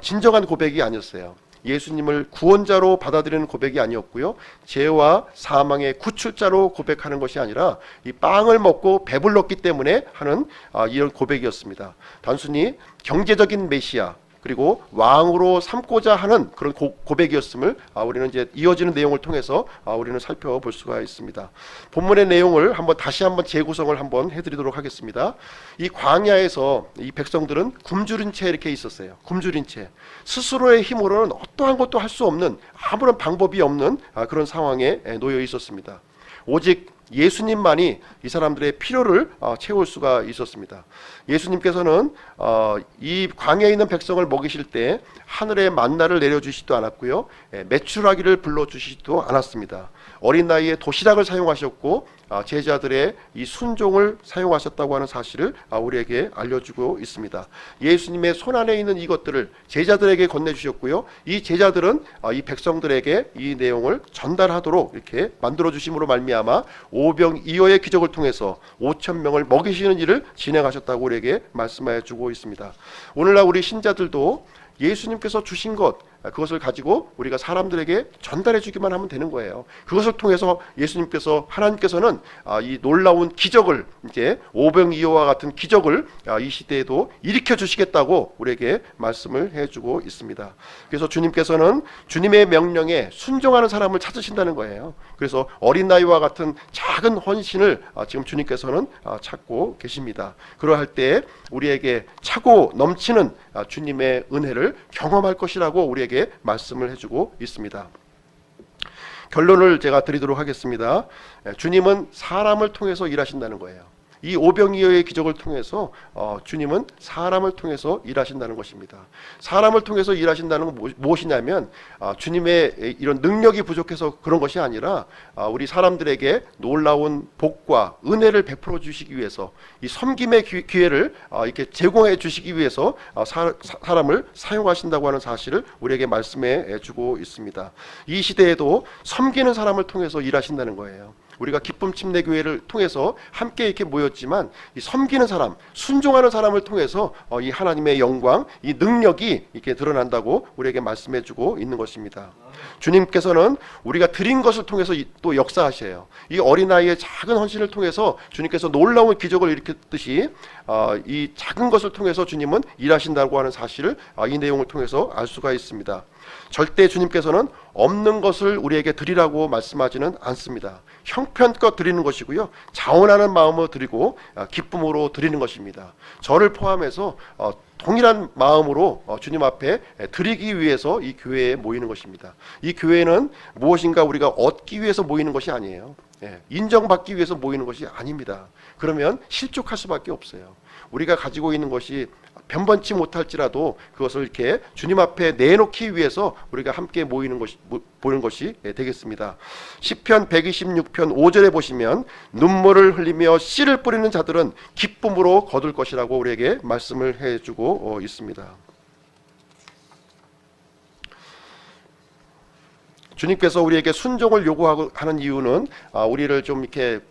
진정한 고백이 아니었어요. 예수님을 구원자로 받아들이는 고백이 아니었고요. 죄와 사망의 구출자로 고백하는 것이 아니라 이 빵을 먹고 배불렀기 때문에 하는 이런 고백이었습니다. 단순히 경제적인 메시아 그리고 왕으로 삼고자 하는 그런 고백이었음을 우리는 이제 이어지는 내용을 통해서 우리는 살펴볼 수가 있습니다. 본문의 내용을 다시 한번 재구성을 한번 해드리도록 하겠습니다. 이 광야에서 이 백성들은 굶주린 채 이렇게 있었어요. 굶주린 채 스스로의 힘으로는 어떠한 것도 할 수 없는 아무런 방법이 없는 그런 상황에 놓여 있었습니다. 오직 예수님만이 이 사람들의 필요를 채울 수가 있었습니다. 예수님께서는 이 광야에 있는 백성을 먹이실 때 하늘의 만나를 내려주시지도 않았고요. 메추라기를 불러주시지도 않았습니다. 어린 나이에 도시락을 사용하셨고 제자들의 이 순종을 사용하셨다고 하는 사실을 우리에게 알려주고 있습니다. 예수님의 손안에 있는 이것들을 제자들에게 건네주셨고요. 이 제자들은 이 백성들에게 이 내용을 전달하도록 이렇게 만들어주심으로 말미암아 오병이어의 기적을 통해서 5,000명을 먹이시는 일을 진행하셨다고 우리에게 말씀해 주고 있습니다. 오늘날 우리 신자들도 예수님께서 주신 것 그것을 가지고 우리가 사람들에게 전달해 주기만 하면 되는 거예요. 그것을 통해서 하나님께서는 이 놀라운 기적을 이제 오병이어와 같은 기적을 이 시대에도 일으켜 주시겠다고 우리에게 말씀을 해주고 있습니다. 그래서 주님께서는 주님의 명령에 순종하는 사람을 찾으신다는 거예요. 그래서 어린 나이와 같은 작은 헌신을 지금 주님께서는 찾고 계십니다. 그러할 때 우리에게 차고 넘치는 주님의 은혜를 경험할 것이라고 우리에게 말씀을 해주고 있습니다. 결론을 제가 드리도록 하겠습니다. 주님은 사람을 통해서 일하신다는 거예요. 이 오병이어의 기적을 통해서 주님은 사람을 통해서 일하신다는 것입니다. 사람을 통해서 일하신다는 건 무엇이냐면 주님의 이런 능력이 부족해서 그런 것이 아니라 우리 사람들에게 놀라운 복과 은혜를 베풀어 주시기 위해서 이 섬김의 기회를 이렇게 제공해 주시기 위해서 사람을 사용하신다고 하는 사실을 우리에게 말씀해 주고 있습니다. 이 시대에도 섬기는 사람을 통해서 일하신다는 거예요. 우리가 기쁨 침례 교회를 통해서 함께 이렇게 모였지만 이 섬기는 사람, 순종하는 사람을 통해서 이 하나님의 영광, 이 능력이 이렇게 드러난다고 우리에게 말씀해주고 있는 것입니다. 주님께서는 우리가 드린 것을 통해서 또 역사하셔요. 이 어린아이의 작은 헌신을 통해서 주님께서 놀라운 기적을 일으켰듯이 이 작은 것을 통해서 주님은 일하신다고 하는 사실을 이 내용을 통해서 알 수가 있습니다. 절대 주님께서는 없는 것을 우리에게 드리라고 말씀하지는 않습니다. 형편껏 드리는 것이고요, 자원하는 마음으로 드리고 기쁨으로 드리는 것입니다. 저를 포함해서 동일한 마음으로 주님 앞에 드리기 위해서 이 교회에 모이는 것입니다. 이 교회는 무엇인가 우리가 얻기 위해서 모이는 것이 아니에요. 인정받기 위해서 모이는 것이 아닙니다. 그러면 실족할 수밖에 없어요. 우리가 가지고 있는 것이 변변치 못할지라도 그것을 이렇게 주님 앞에 내놓기 위해서 우리가 함께 모이는 것이 되겠습니다. 시편 126편 5절에 보시면 눈물을 흘리며 씨를 뿌리는 자들은 기쁨으로 거둘 것이라고 우리에게 말씀을 해주고 있습니다. 주님께서 우리에게 순종을 요구하는 이유는 우리를 좀 이렇게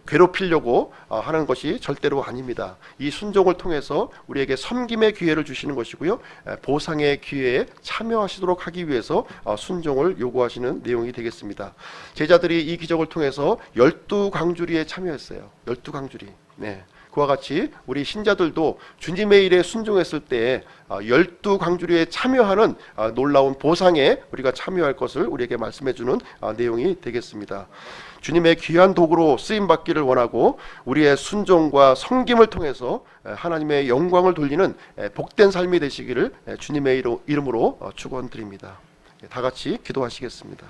괴롭히려고 하는 것이 절대로 아닙니다. 이 순종을 통해서 우리에게 섬김의 기회를 주시는 것이고요, 보상의 기회에 참여하시도록 하기 위해서 순종을 요구하시는 내용이 되겠습니다. 제자들이 이 기적을 통해서 12광주리에 참여했어요. 12광주리. 그와 같이 우리 신자들도 주님의 일에 순종했을 때 12광주리에 참여하는 놀라운 보상에 우리가 참여할 것을 우리에게 말씀해주는 내용이 되겠습니다. 주님의 귀한 도구로 쓰임받기를 원하고 우리의 순종과 섬김을 통해서 하나님의 영광을 돌리는 복된 삶이 되시기를 주님의 이름으로 축원드립니다. 다 같이 기도하시겠습니다.